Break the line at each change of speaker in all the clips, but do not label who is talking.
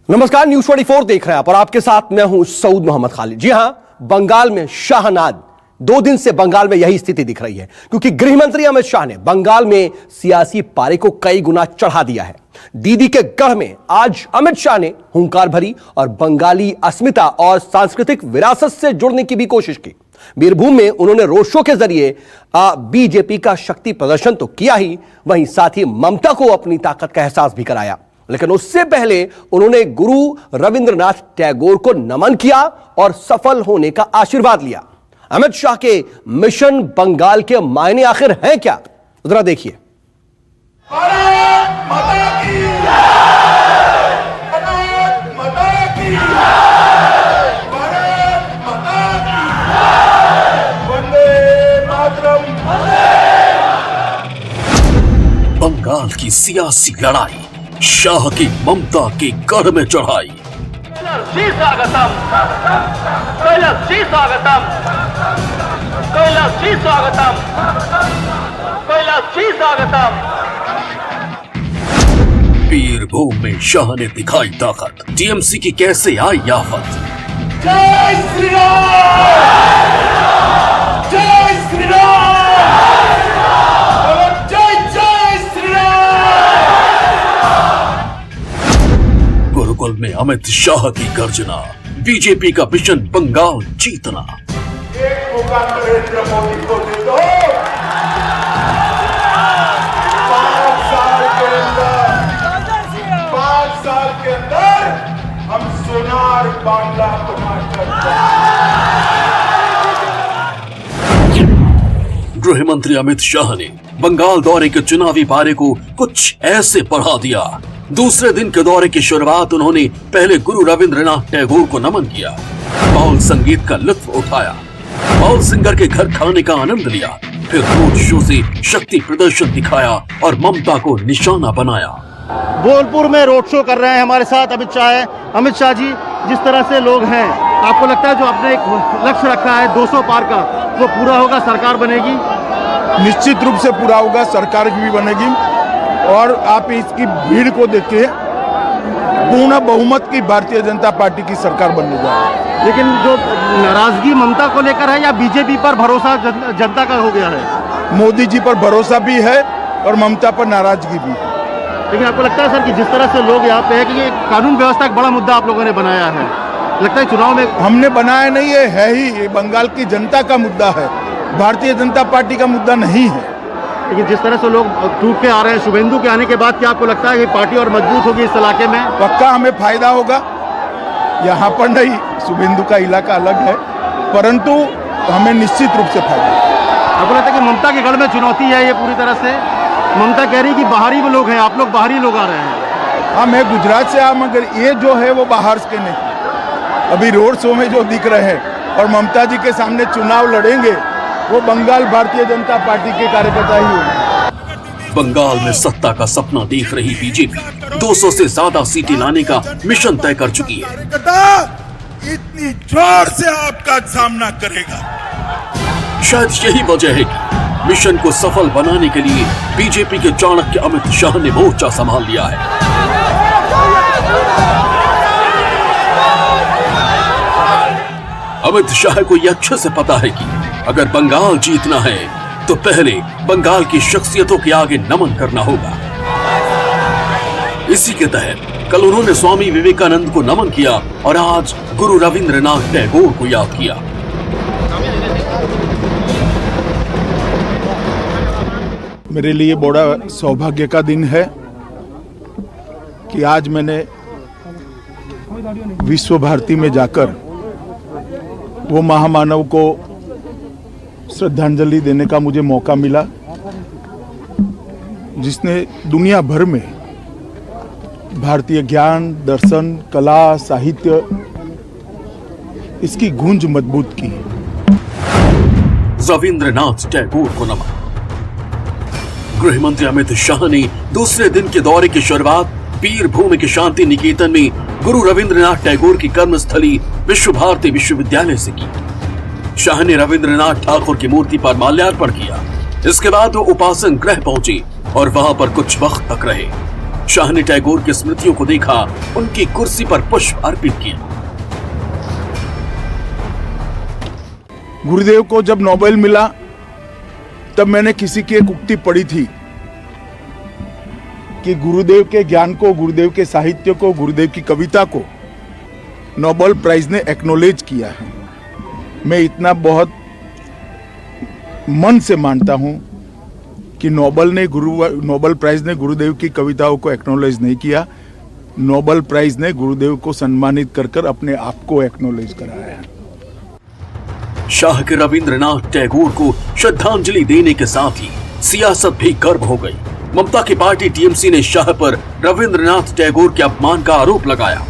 नमस्कार, न्यूज 24 देख रहे हैं आप और आपके साथ मैं हूं सऊद मोहम्मद खालिद। जी हां, बंगाल में शाहनाद 2 दिन से बंगाल में यही स्थिति दिख रही है क्योंकि गृह मंत्री अमित शाह ने बंगाल में सियासी पारे को कई गुना चढ़ा दिया है। दीदी के गढ़ में आज अमित शाह ने हुंकार भरी और बंगाली अस्मिता और सांस्कृतिक विरासत से जुड़ने की भी कोशिश की। बीरभूम में उन्होंने रोड शो के जरिए बीजेपी का शक्ति प्रदर्शन तो किया ही, वहीं साथ ही ममता को अपनी ताकत का एहसास भी कराया। लेकिन उससे पहले उन्होंने गुरु रविंद्रनाथ टैगोर को नमन किया और सफल होने का आशीर्वाद लिया। अमित शाह के मिशन बंगाल के मायने आखिर हैं क्या, जरा देखिए।
बंगाल की सियासी लड़ाई, शाह की ममता के गढ़ में चढ़ाई। बीरभूम में शाह ने दिखाई ताकत, टीएमसी की कैसे आई आफत।
जय श्री राम, जय श्री राम,
गुरुकुल में अमित शाह की गर्जना, बीजेपी का मिशन बंगाल जीतना।
एक मौका नरेंद्र मोदी को दे दो। 5 साल के अंदर हम सोनार बांग्ला बनाकर
गृह मंत्री अमित शाह ने बंगाल दौरे के चुनावी पारे को कुछ ऐसे बढ़ा दिया। दूसरे दिन के दौरे की शुरुआत उन्होंने पहले गुरु रविंद्रनाथ टैगोर को नमन किया, बाउल संगीत का लुत्फ उठाया, बाउल सिंगर के घर खाने का आनंद लिया, फिर रोड शो से शक्ति प्रदर्शन दिखाया और ममता को निशाना बनाया।
बोलपुर में रोड शो कर रहे हैं हमारे साथ अमित शाह है। अमित शाह जी, जिस तरह से लोग हैं, आपको लगता है जो आपने एक लक्ष्य रखा है 200 पार का, वो पूरा होगा, सरकार बनेगी?
निश्चित रूप से पूरा होगा, सरकार भी बनेगी। और आप इसकी भीड़ को देखिए, पूर्ण बहुमत की भारतीय जनता पार्टी की सरकार बनने जा रही है।
लेकिन जो नाराजगी ममता को लेकर है या बीजेपी पर भरोसा जनता का हो गया है?
मोदी जी पर भरोसा भी है और ममता पर नाराजगी भी है।
लेकिन आपको लगता है सर कि जिस तरह से लोग यहाँ पे है कि ये कानून व्यवस्था एक बड़ा मुद्दा आप लोगों ने बनाया है, लगता है चुनाव में?
हमने बनाया नहीं, ये है ही, ये बंगाल की जनता का मुद्दा है, भारतीय जनता पार्टी का मुद्दा नहीं है।
लेकिन जिस तरह से लोग टूट के आ रहे हैं, शुभेंदु के आने के बाद क्या आपको लगता है कि पार्टी और मजबूत होगी इस इलाके में?
पक्का हमें फायदा होगा। यहाँ पर नहीं, शुभेंदु का इलाका अलग है, परंतु हमें निश्चित रूप से फायदा होगा।
आपको लगता है कि ममता के गढ़ में चुनौती है ये पूरी तरह से? ममता कह रही है कि बाहरी वो लोग हैं, आप लोग बाहरी लोग आ रहे हैं।
हाँ, मैं गुजरात से आया, मगर ये जो है वो बाहर के नहीं। अभी रोड शो में जो दिख रहे हैं और ममता जी के सामने चुनाव लड़ेंगे, वो बंगाल भारतीय जनता पार्टी के कार्यकर्ता ही होंगे।
बंगाल में सत्ता का सपना देख रही बीजेपी 200 से ज्यादा सीटें लाने का मिशन तय कर चुकी है।
इतनी जोर से आपका सामना करेगा।
शायद यही वजह है कि मिशन को सफल बनाने के लिए बीजेपी के चाणक्य अमित शाह ने मोर्चा संभाल लिया है। अमित शाह को यह अच्छे से पता है कि अगर बंगाल जीतना है तो पहले बंगाल की शख्सियतों के आगे नमन करना होगा। इसी के तहत कल उन्होंने स्वामी विवेकानंद को नमन किया और आज गुरु रविंद्रनाथ टैगोर को याद किया।
मेरे लिए बड़ा सौभाग्य का दिन है कि आज मैंने विश्व भारती में जाकर वो महामानव को श्रद्धांजलि देने का मुझे मौका मिला, जिसने दुनिया भर में भारतीय ज्ञान, दर्शन, कला, साहित्य, इसकी गूंज मजबूत की।
रविंद्रनाथ टैगोर को नमन। गृह मंत्री अमित शाह ने दूसरे दिन के दौरे की शुरुआत बीरभूम के शांति निकेतन में गुरु रविंद्रनाथ टैगोर की कर्मस्थली विश्व भारती विश्वविद्यालय से की। शाह ने रविंद्रनाथ ठाकुर की मूर्ति पर माल्यार्पण किया। इसके बाद वो उपासन गृह पहुंचे और वहां पर कुछ वक्त तक रहे। शाह ने टैगोर की स्मृतियों को देखा, उनकी कुर्सी पर पुष्प अर्पित किया।
गुरुदेव को जब नोबेल मिला तब मैंने किसी की एक उक्ति पढ़ी थी कि गुरुदेव के ज्ञान को, गुरुदेव के साहित्य को, गुरुदेव की कविता को नोबेल प्राइज ने एक्नॉलेज किया है। मैं इतना बहुत मन से मानता हूं कि नोबेल प्राइज ने गुरुदेव की कविताओं को एक्नॉलेज नहीं किया, नोबेल प्राइज ने गुरुदेव को सम्मानित कर कर अपने आप को एक्नॉलेज कराया है।
शाह के रविंद्रनाथ टैगोर को श्रद्धांजलि देने के साथ ही सियासत भी गर्म हो गई। ममता की पार्टी टीएमसी ने शाह पर रविंद्रनाथ टैगोर के अपमान का आरोप लगाया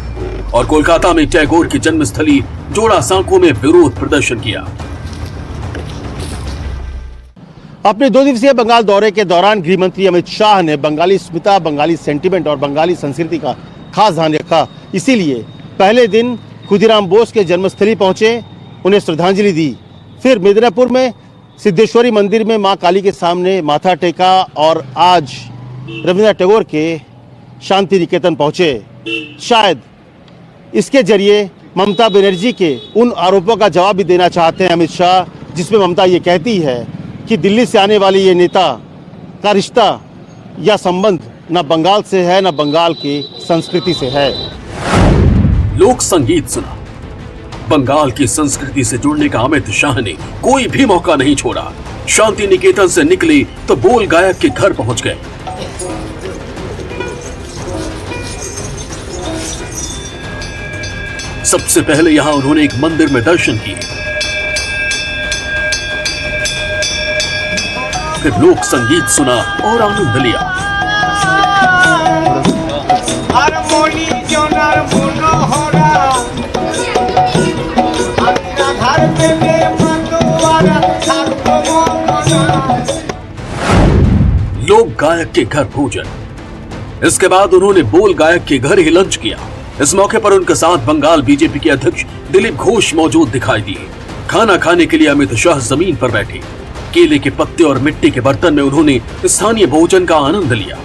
और कोलकाता में टैगोर की जन्मस्थली जोड़ा सांको में विरोध प्रदर्शन किया।
अपने 2 दिवसीय बंगाल दौरे के दौरान गृह मंत्री अमित शाह ने बंगाली अस्मिता, बंगाली सेंटिमेंट और बंगाली संस्कृति का खास ध्यान रखा। इसीलिए पहले दिन खुदीराम बोस के जन्मस्थली पहुंचे, उन्हें श्रद्धांजलि दी। फिर मिदनापुर में सिद्धेश्वरी मंदिर में मां काली के सामने माथा टेका और आज रविंद्रनाथ टैगोर के शांति निकेतन पहुंचे। शायद इसके जरिए ममता बनर्जी के उन आरोपों का जवाब भी देना चाहते हैं अमित शाह, जिसमें ममता ये कहती है कि दिल्ली से आने वाली ये नेता का रिश्ता या संबंध न बंगाल से है न बंगाल की संस्कृति से है।
लोक संगीत सुना। बंगाल की संस्कृति से जुड़ने का अमित शाह ने कोई भी मौका नहीं छोड़ा। शांति निकेतन से निकले तो बोल गायक के घर पहुंच गए। सबसे पहले यहां उन्होंने एक मंदिर में दर्शन किए, फिर लोक संगीत सुना और आनंद लिया। लोक गायक के घर भोजन, इसके बाद उन्होंने बोल गायक के घर ही लंच किया। इस मौके पर उनके साथ बंगाल बीजेपी के अध्यक्ष दिलीप घोष मौजूद दिखाई दिए। खाना खाने के लिए अमित शाह जमीन पर बैठे। केले के पत्ते और मिट्टी के बर्तन में उन्होंने स्थानीय भोजन का आनंद लिया।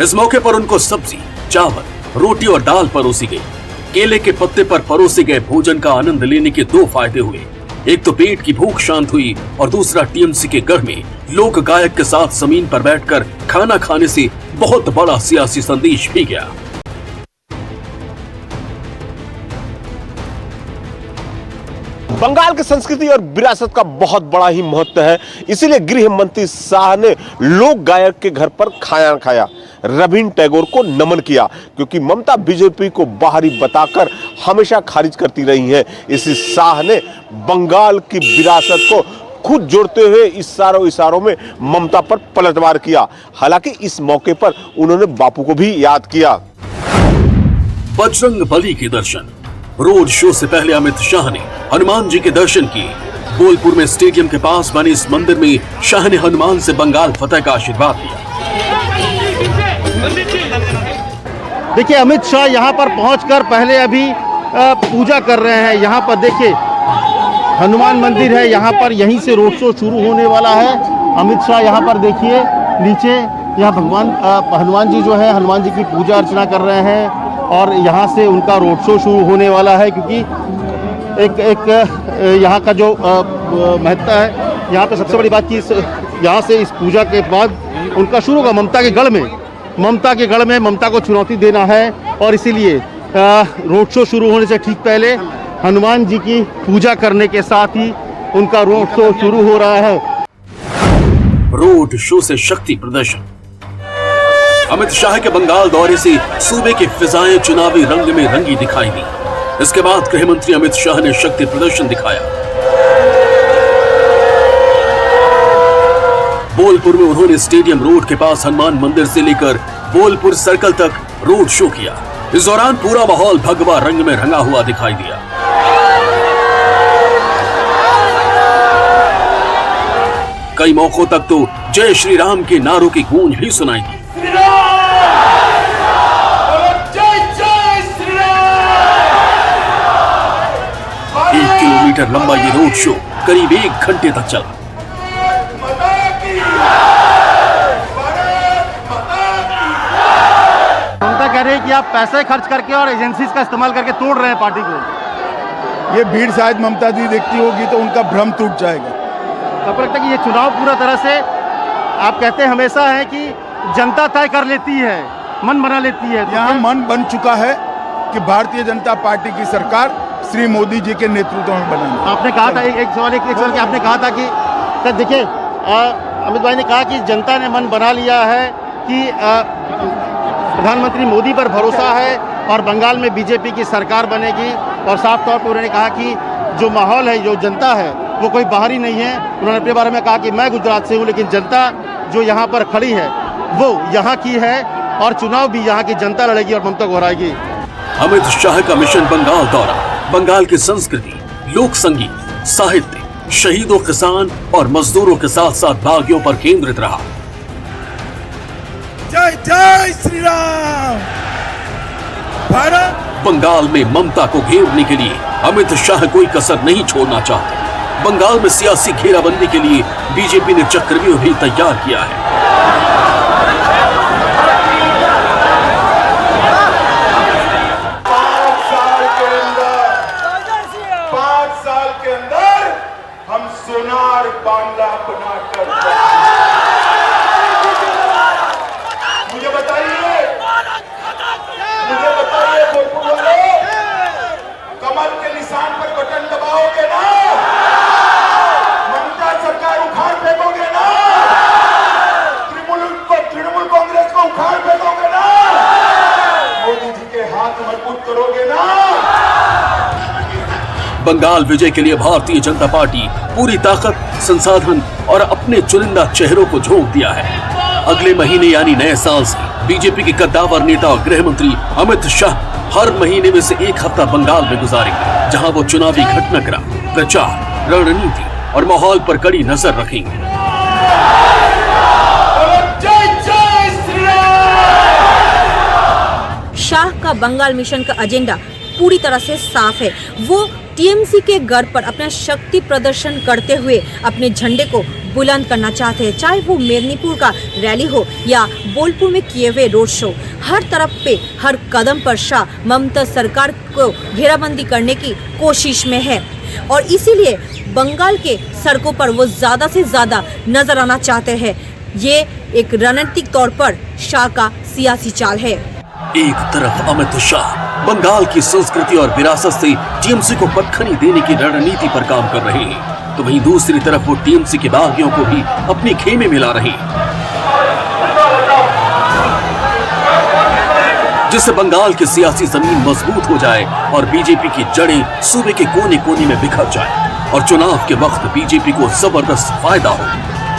इस मौके पर उनको सब्जी, चावल, रोटी और दाल परोसी गई। केले के पत्ते पर परोसे गए भोजन का आनंद लेने के 2 फायदे हुए। एक तो पेट की भूख शांत हुई और दूसरा टीएमसी के घर में लोक गायक के साथ जमीन पर बैठकर खाना खाने से बहुत बड़ा सियासी संदेश भी गया।
बंगाल की संस्कृति और विरासत का बहुत बड़ा ही महत्व है, इसीलिए गृह मंत्री शाह ने लोक गायक के घर पर खाना खाया, रविंद्र टैगोर को नमन किया, क्योंकि ममता बीजेपी को बाहरी बताकर हमेशा खारिज करती रही है। इसी शाह ने बंगाल की विरासत को खुद जोड़ते हुए इशारों में ममता पर पलटवार किया। हालांकि इस मौके पर उन्होंने बापू को भी याद किया।
बजरंग बली के दर्शन। रोड शो से पहले अमित शाह ने हनुमान जी के दर्शन किए। बोलपुर में स्टेडियम के पास बने इस मंदिर में शाह ने हनुमान से बंगाल फतेह का आशीर्वाद लिया।
देखिए अमित शाह यहाँ पर पहुंचकर पहले अभी पूजा कर रहे हैं। यहाँ पर देखिए हनुमान मंदिर है, यहाँ पर यहीं से रोड शो शुरू होने वाला है। अमित शाह यहाँ पर देखिए नीचे यहाँ भगवान हनुमान जी जो है, हनुमान जी की पूजा अर्चना कर रहे हैं और यहाँ से उनका रोड शो शुरू होने वाला है। क्योंकि एक यहाँ का जो महत्व है, यहाँ पे सबसे बड़ी बात कि यहाँ से इस पूजा के बाद उनका शुरू होगा ममता के गढ़ में ममता को चुनौती देना है और इसीलिए रोड शो शुरू होने से ठीक पहले हनुमान जी की पूजा करने के साथ ही उनका रोड शो शुरू हो रहा है।
रोड शो से शक्ति प्रदर्शन। अमित शाह के बंगाल दौरे से सूबे की फिजाएं चुनावी रंग में रंगी दिखाई दी। इसके बाद गृह मंत्री अमित शाह ने शक्ति प्रदर्शन दिखाया। बोलपुर में उन्होंने स्टेडियम रोड के पास हनुमान मंदिर से लेकर बोलपुर सर्कल तक रोड शो किया। इस दौरान पूरा माहौल भगवा रंग में रंगा हुआ दिखाई दिया। कई मौकों तक तो जय श्री राम के नारों की गूंज भी सुनाई दी। 1 किलोमीटर लंबा ये रोड शो करीब 1 घंटे तक चला।
रही है कि आप पैसे खर्च करके और एजेंसीज का इस्तेमाल करके तोड़ रहे हैं पार्टी को।
ये भीड़ शायद ममता जी देखती होगी तो उनका भ्रम टूट जाएगा।
आपको लगता है कि ये चुनाव पूरा तरह से, आप कहते हैं हमेशा है कि जनता तय कर लेती है, मन बना लेती है,
यहाँ मन बन चुका है कि भारतीय जनता पार्टी की सरकार श्री मोदी जी के नेतृत्व में बनेगी।
आपने कहा था एक सवाल कि आपने कहा था कि देखिए अमित भाई ने कहा कि जनता ने मन बना लिया है कि प्रधानमंत्री मोदी पर भरोसा है और बंगाल में बीजेपी की सरकार बनेगी। और साफ तौर पर उन्होंने कहा कि जो माहौल है, जो जनता है, वो कोई बाहरी नहीं है। उन्होंने अपने बारे में कहा कि मैं गुजरात से हूँ, लेकिन जनता जो यहाँ पर खड़ी है वो यहाँ की है और चुनाव भी यहाँ की जनता लड़ेगी और ममता को हराएगी।
अमित शाह का मिशन बंगाल दौरा बंगाल की संस्कृति, लोक संगीत, साहित्य, शहीदों, किसान और मजदूरों के साथ साथ बागियों पर केंद्रित रहा।
जय जय श्री राम। भारत
बंगाल में ममता को घेरने के लिए अमित शाह कोई कसर नहीं छोड़ना चाहते। बंगाल में सियासी घेराबंदी के लिए बीजेपी ने चक्रव्यूह भी तैयार किया है।
5 साल के अंदर हम सोनार बांग्ला बनाकर मुझे बताइए बोलपुर वाले, कमल के निशान पर बटन दबाओगे ना? ममता सरकार उखाड़ फेंकोगे ना? तृणमूल कांग्रेस को उखाड़ फेंकोगे ना? मोदी जी के हाथ मजबूत करोगे ना?
बंगाल विजय के लिए भारतीय जनता पार्टी पूरी ताकत, संसाधन और अपने चुनिंदा चेहरों को झोंक दिया है। अगले महीने यानी नए साल से बीजेपी के कद्दावर नेता और गृह मंत्री अमित शाह हर महीने में से एक हफ्ता बंगाल में गुजारेंगे, जहां वो चुनावी घटनाक्रम, प्रचार, रणनीति और माहौल पर कड़ी नजर रखेंगे।
शाह का बंगाल मिशन का एजेंडा पूरी तरह से साफ है। वो टीएमसी के घर पर अपना शक्ति प्रदर्शन करते हुए अपने झंडे को बुलंद करना चाहते हैं, चाहे वो मेदिनीपुर का रैली हो या बोलपुर में किए हुए रोड शो। हर तरफ पे, हर कदम पर शाह ममता सरकार को घेराबंदी करने की कोशिश में है और इसीलिए बंगाल के सड़कों पर वो ज़्यादा से ज़्यादा नजर आना चाहते हैं। ये एक रणनीतिक तौर पर शाह का सियासी चाल है।
एक तरफ अमित शाह बंगाल की संस्कृति और विरासत से टीएमसी को पटखनी देने की रणनीति पर काम कर रहे हैं, तो वहीं दूसरी तरफ वो टीएमसी के बागियों को भी अपने खेमे में ला रहे हैं, जिससे बंगाल की सियासी जमीन मजबूत हो जाए और बीजेपी की जड़ें सूबे के कोने कोने में बिखर जाए और चुनाव के वक्त बीजेपी को जबरदस्त फायदा हो।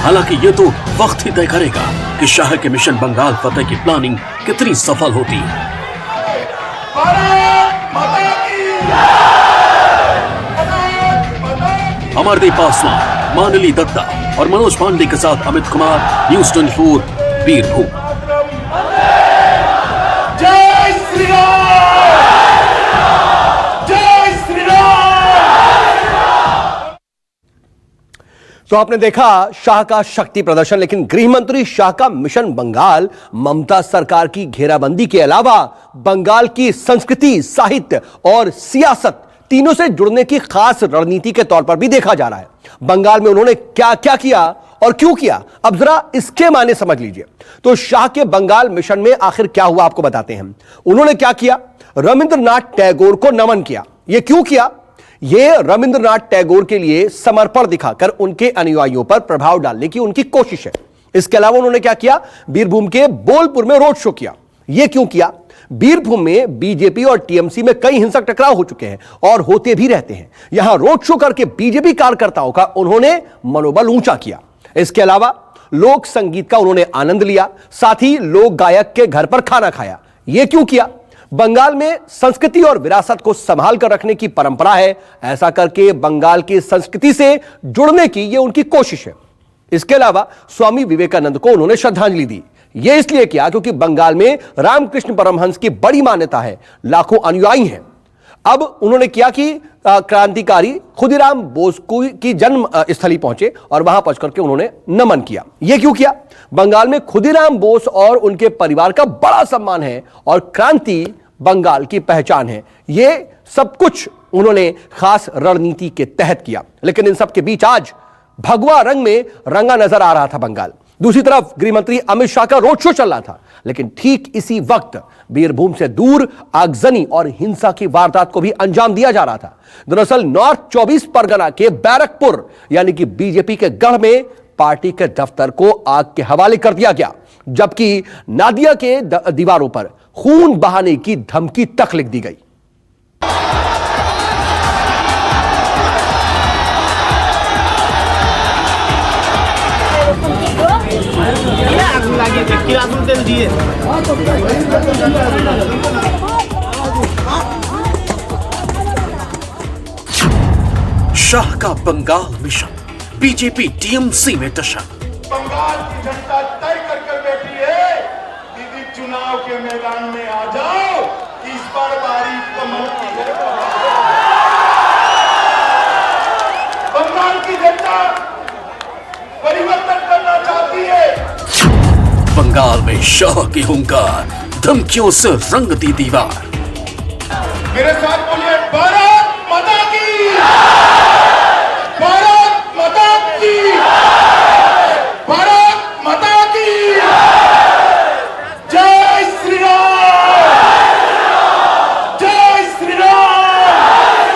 हालांकि ये तो वक्त ही तय करेगा कि शाह के मिशन बंगाल फतेह की प्लानिंग कितनी सफल होती है। अमरदीप पासवान, मानली दत्ता और मनोज पांडे के साथ अमित कुमार, न्यूज़ 24, बीरभूम।
जय श्री राम, जय श्री राम।
तो आपने देखा शाह का शक्ति प्रदर्शन, लेकिन गृह मंत्री शाह का मिशन बंगाल ममता सरकार की घेराबंदी के अलावा बंगाल की संस्कृति, साहित्य और सियासत तीनों से जुड़ने की खास रणनीति के तौर पर भी देखा जा रहा है। बंगाल में उन्होंने क्या क्या किया और क्यों किया, अब जरा इसके माने समझ लीजिए। तो शाह के बंगाल मिशन में आखिर क्या हुआ आपको बताते हैं। उन्होंने क्या किया, रविंद्रनाथ टैगोर को नमन किया। यह क्यों किया? यह रविंद्रनाथ टैगोर के लिए समर्पण दिखाकर उनके अनुयायियों पर प्रभाव डालने की उनकी कोशिश है। इसके अलावा उन्होंने क्या किया, बीरभूम के बोलपुर में रोड शो किया। यह क्यों किया? बीरभूम में बीजेपी और टीएमसी में कई हिंसक टकराव हो चुके हैं और होते भी रहते हैं। यहां रोड शो करके बीजेपी कार्यकर्ताओं का उन्होंने मनोबल ऊंचा किया। इसके अलावा लोक संगीत का उन्होंने आनंद लिया, साथ ही लोक गायक के घर पर खाना खाया। यह क्यों किया? बंगाल में संस्कृति और विरासत को संभाल कर रखने की परंपरा है। ऐसा करके बंगाल की संस्कृति से जुड़ने की यह उनकी कोशिश है। इसके अलावा स्वामी विवेकानंद को उन्होंने श्रद्धांजलि दी। यह इसलिए किया क्योंकि बंगाल में रामकृष्ण परमहंस की बड़ी मान्यता है, लाखों अनुयायी हैं। अब उन्होंने किया कि क्रांतिकारी खुदीराम बोस की जन्म स्थली पहुंचे और वहां पहुंच करके उन्होंने नमन किया। यह क्यों किया? बंगाल में खुदीराम बोस और उनके परिवार का बड़ा सम्मान है और क्रांति बंगाल की पहचान है। यह सब कुछ उन्होंने खास रणनीति के तहत किया। लेकिन इन सब के बीच आज भगवा रंग में रंगा नजर आ रहा था बंगाल। दूसरी तरफ गृह मंत्री अमित शाह का रोड शो चल रहा था। लेकिन ठीक इसी वक्त बीरभूम से दूर आगजनी और हिंसा की वारदात को भी अंजाम दिया जा रहा था। दरअसल नॉर्थ 24 परगना के बैरकपुर यानी कि बीजेपी के गढ़ में पार्टी के दफ्तर को आग के हवाले कर दिया गया, जबकि नादिया के दीवारों पर खून बहाने की धमकी तक लिख दी गई।
शाह का बंगाल मिशन, बीजेपी टीएमसी में टशन।
बंगाल की जनता तय कर बैठी है, दीदी चुनाव के मैदान में आ जाओ, इस बार बारी कमल की है। बंगाल की जनता परिवर्तन करना चाहती है।
बंगाल में शाह की हुंकार, धमकियों से रंग दी दीवार।
मेरे साथ बोलिए, भारत माता की, भारत माता की, भारत माता की, जय श्री राम, जय श्री राम,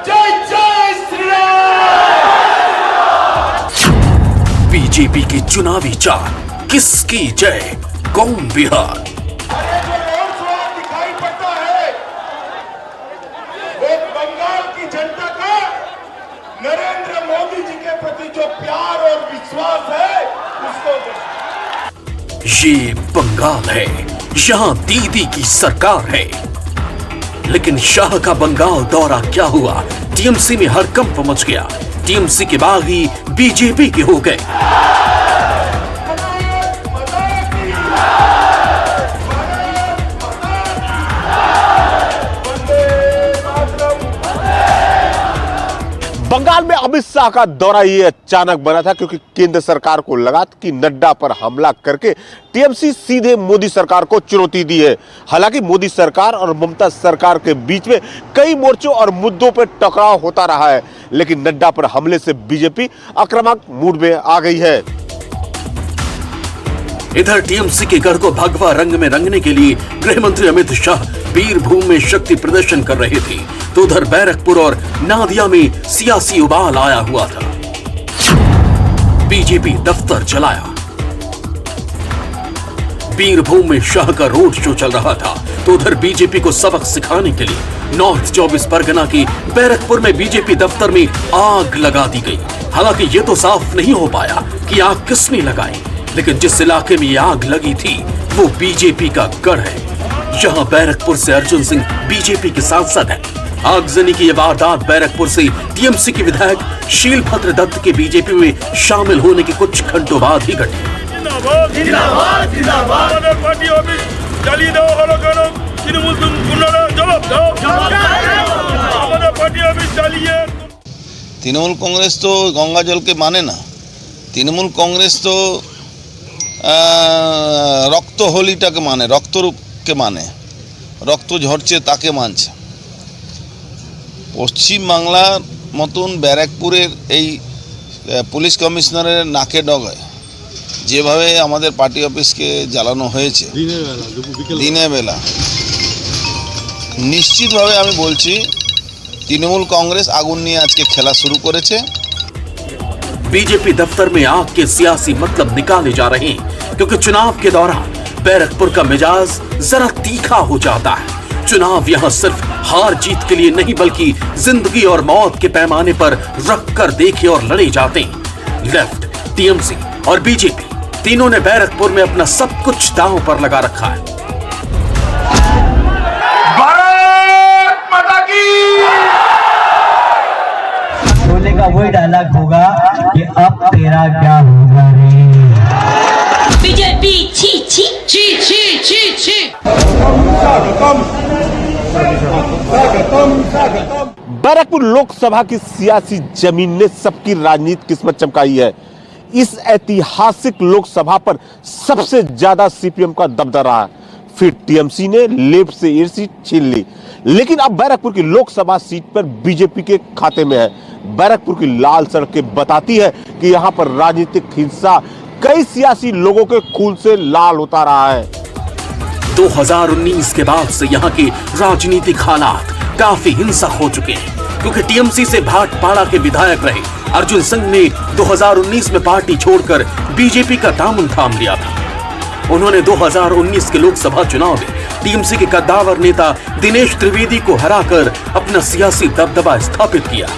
जय जय श्री राम।
बीजेपी की चुनावी चाल, किसकी जय, कौन बिहार?
अरे जो रोड शो दिखाई पड़ता है, वो बंगाल की जनता का नरेंद्र मोदी जी के प्रति जो प्यार और विश्वास है, उसको
ये बंगाल है, यहाँ दीदी की सरकार है। लेकिन शाह का बंगाल दौरा क्या हुआ? टीएमसी में हड़कंप मच गया। टीएमसी के बागी बीजेपी के हो गए।
बंगाल में अमित शाह का दौरा ये अचानक बना था क्योंकि केंद्र सरकार को लगा कि नड्डा पर हमला करके टीएमसी सीधे मोदी सरकार को चुनौती दी है। हालांकि मोदी सरकार और ममता सरकार के बीच में कई मोर्चों और मुद्दों पर टकराव होता रहा है, लेकिन नड्डा पर हमले से बीजेपी आक्रामक मूड में आ गई है।
इधर टीएमसी के गढ़ को भगवा रंग में रंगने के लिए गृह मंत्री अमित शाह बीरभूम में शक्ति प्रदर्शन कर रहे थे, तो उधर बैरकपुर और नादिया में सियासी उबाल आया हुआ था। बीजेपी दफ्तर जलाया। बीरभूम में शाह का रोड शो चल रहा था, तो उधर बीजेपी को सबक सिखाने के लिए नॉर्थ 24 परगना के बैरकपुर में बीजेपी दफ्तर में आग लगा दी गई। हालांकि ये तो साफ नहीं हो पाया कि आग किसने लगाई, लेकिन जिस इलाके में ये आग लगी थी वो बीजेपी का गढ़ है। यहाँ बैरकपुर से अर्जुन सिंह बीजेपी के सांसद हैं। आगजनी की ये वारदात बैरकपुर से टीएमसी के विधायक शीलभद्र दत्त के बीजेपी में शामिल होने के कुछ घंटों बाद ही घटी।
तृणमूल कांग्रेस तो गंगा जल के माने ना, तृणमूल कांग्रेस तो रक्त होलीटाके माने, रक्तके माने, रक्त झरছে তাকে মানছে। পশ্চিম বাংলার মতন ব্যারাকপুরের এই পুলিশ কমিশনারের নাকে ডগায় যেভাবে আমাদের পার্টি অফিসকে জ্বালানো হয়েছে দিনের বেলা, নিশ্চিতভাবে আমি বলছি তৃণমূল কংগ্রেস আগুন নিয়ে আজকে খেলা শুরু করেছে।
बीजेपी दफ्तर में आग के सियासी मतलब निकाले जा रहे हैं, क्योंकि चुनाव के दौरान बैरकपुर का मिजाज जरा तीखा हो जाता है। चुनाव यहाँ सिर्फ हार जीत के लिए नहीं बल्कि जिंदगी और मौत के पैमाने पर रख कर देखे और लड़े जाते हैं। लेफ्ट, टीएमसी और बीजेपी तीनों ने बैरकपुर में अपना सब कुछ दांव पर लगा रखा है।
भारत माता की,
का वही डायलॉग होगा कि अब तेरा क्या होगा रे।
बीजेपी छी छी छी छी छी छी।
लोकसभा की सियासी जमीन ने सबकी राजनीतिक किस्मत चमकाई है। इस ऐतिहासिक लोकसभा पर सबसे ज्यादा सीपीएम का दबदबा रहा है, फिर टीएमसी ने लेफ्ट से एक सीट छीन ली, लेकिन अब बैरकपुर की लोकसभा सीट पर बीजेपी के खाते में है। बैरकपुर की लाल सड़कें बताती है कि यहां पर राजनीतिक हिंसा कई सियासी लोगों के खून से लाल होता रहा है।
2019 के बाद से यहाँ के राजनीतिक हालात काफी हिंसक हो चुके हैं, क्योंकि टीएमसी से भाटपाड़ा के विधायक रहे अर्जुन सिंह ने 2019 में पार्टी छोड़कर बीजेपी का दामन थाम लिया था। उन्होंने 2019 के लोकसभा चुनाव में टीएमसी के कद्दावर नेता दिनेश त्रिवेदी को हराकर अपना सियासी दबदबा स्थापित किया।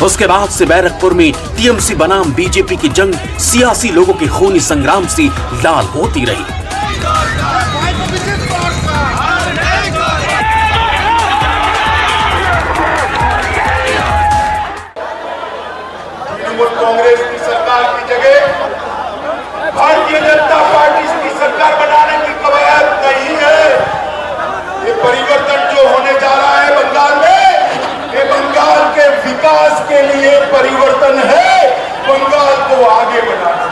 उसके बाद से बैरकपुर में टीएमसी बनाम बीजेपी की जंग सियासी लोगों के खूनी संग्राम से लाल होती रही।
तृणमूल कांग्रेस की सरकार की जगह भारतीय जनता पार्टी की सरकार बनाने की कवायद नहीं है। ये परिवर्तन जो होने जा रहा है बंगाल में, ये बंगाल के विकास के लिए परिवर्तन है, बंगाल को आगे बढ़ाना।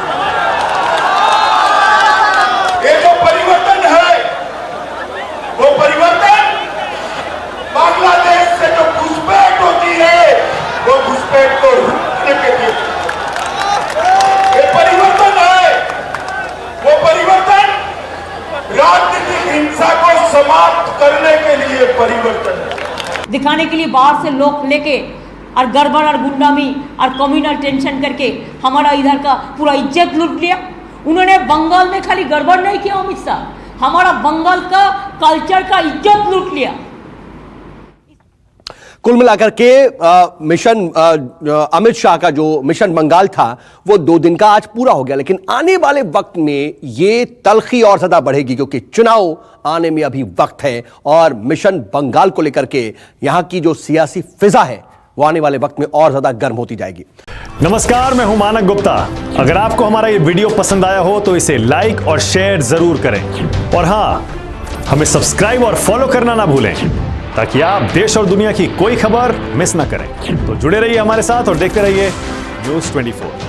ये जो परिवर्तन है वो परिवर्तन बांग्लादेश से जो घुसपैठ होती है वो घुसपैठ को रोकने के लिए ये परिवर्तन है। वो परिवर्तन राजनीतिक हिंसा को समाप्त करने के लिए परिवर्तन है।
दिखाने के लिए बाहर से लोग लेके और गड़बड़ और गुंडामी और कम्युनल टेंशन करके हमारा इधर का पूरा इज्जत लूट लिया। उन्होंने बंगाल में खाली गड़बड़ नहीं किया अमित शाह, हमारा बंगाल का कल्चर का इज्जत लूट लिया।
कुल मिलाकर के मिशन अमित शाह का जो मिशन बंगाल था वो 2 दिन का आज पूरा हो गया, लेकिन आने वाले वक्त में ये तलखी और ज्यादा बढ़ेगी, क्योंकि चुनाव आने में अभी वक्त है और मिशन बंगाल को लेकर के यहां की जो सियासी फिजा है वो आने वाले वक्त में और ज्यादा गर्म होती जाएगी।
नमस्कार, मैं हूं मानक गुप्ता। अगर आपको हमारा ये वीडियो पसंद आया हो तो इसे लाइक और शेयर जरूर करें, और हां, हमें सब्सक्राइब और फॉलो करना ना भूलें ताकि आप देश और दुनिया की कोई खबर मिस ना करें। तो जुड़े रहिए हमारे साथ और देखते रहिए News 24।